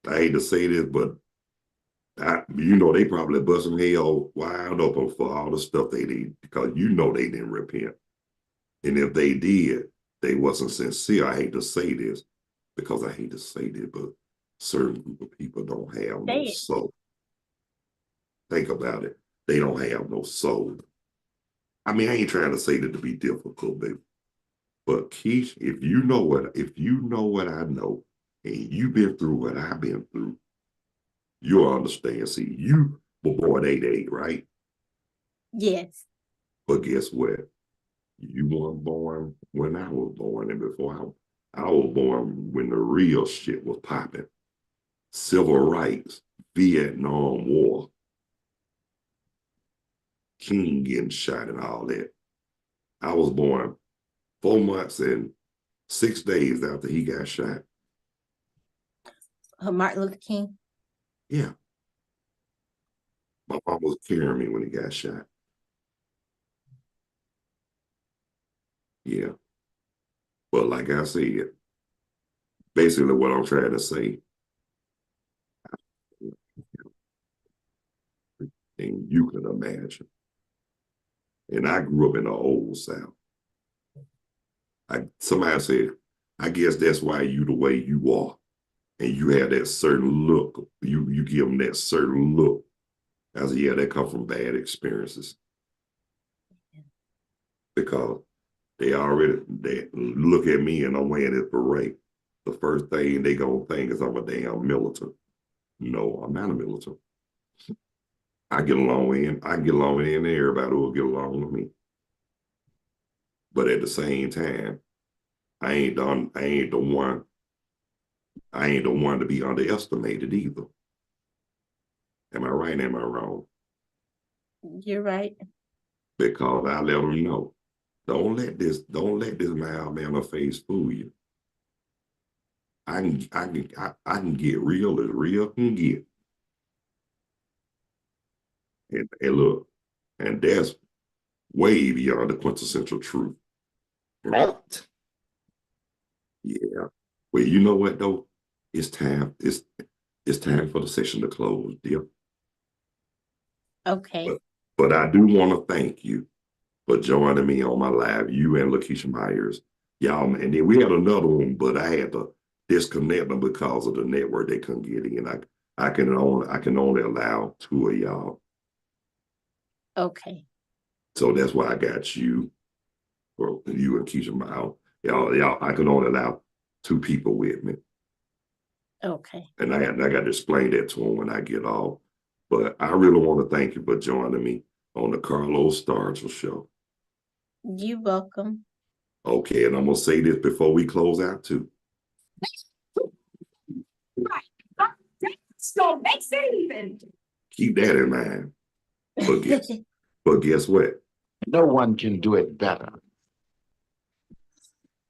Speaker 1: I hate to say this, but they probably busting hell wide open for all the stuff they did, because they didn't repent. And if they did, they wasn't sincere. I hate to say this, because I hate to say this, but certain group of people don't have no soul. Think about it. They don't have no soul. I mean, I ain't trying to say that to be difficult, baby. But Keish, if you know what I know, and you've been through what I've been through, you'll understand. See, you were born 88, right?
Speaker 2: Yes.
Speaker 1: But guess what? You weren't born when I was born, and before I was born when the real shit was popping. Civil rights, Vietnam War, King getting shot and all that. I was born 4 months and 6 days after he got shot.
Speaker 2: Martin Luther King?
Speaker 1: Yeah. My mom was carrying me when he got shot. Yeah. But like I said, basically what I'm trying to say, and you can imagine. And I grew up in the old South. Somebody said, I guess that's why you the way you are. And you have that certain look. You give them that certain look. I said, yeah, that come from bad experiences. Because they look at me and I'm wearing this beret. The first thing they gonna think is I'm a damn militant. No, I'm not a militant. I get along with him. I get along with him, and everybody will get along with me. But at the same time, I ain't the one to be underestimated either. Am I right? Am I wrong?
Speaker 2: You're right.
Speaker 1: Because I let them know. Don't let this mild manner face fool you. I can get real as real can get. And look, and that's way beyond the quintessential truth.
Speaker 7: Right.
Speaker 1: Yeah. Well, you know what though? It's time. It's time for the session to close, dear.
Speaker 2: Okay.
Speaker 1: But I do want to thank you for joining me on my live. You and Lakeisha Myers, y'all. And then we had another one, but I had to disconnect them because of the network they couldn't get in. I can only allow 2 of y'all.
Speaker 2: Okay.
Speaker 1: So that's why I got you, or you and Keisha Myers. Y'all, I can only allow 2 people with me.
Speaker 2: Okay.
Speaker 1: And I got to explain that to them when I get off. But I really want to thank you for joining me on the Carlos Stargell show.
Speaker 2: You're welcome.
Speaker 1: Okay, and I'm gonna say this before we close out too.
Speaker 5: Right. That's gonna make it even.
Speaker 1: Keep that in mind. But guess what?
Speaker 4: No one can do it better.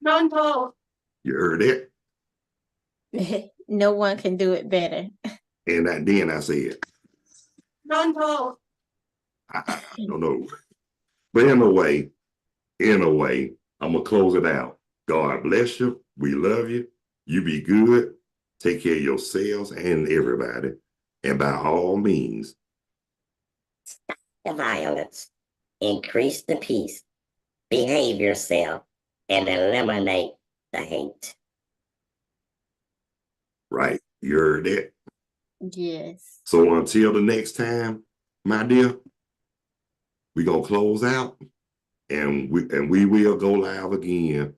Speaker 5: No.
Speaker 1: You heard that?
Speaker 2: No one can do it better.
Speaker 1: And then I said,
Speaker 5: No.
Speaker 1: I don't know. But in a way, I'm gonna close it out. God bless you. We love you. You be good. Take care of yourselves and everybody. And by all means,
Speaker 7: The violence. Increase the peace. Behave yourself and eliminate the hate.
Speaker 1: right? You heard that?
Speaker 2: Yes.
Speaker 1: So until the next time, my dear, we're gonna close out and we will go live again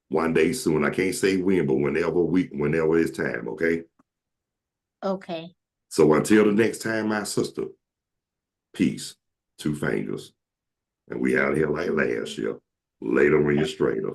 Speaker 1: one day soon. I can't say when, but whenever it's time, okay?
Speaker 2: Okay.
Speaker 1: So until the next time, my sister, peace, 2 fingers. And we out here like last year. Later when you're straighter.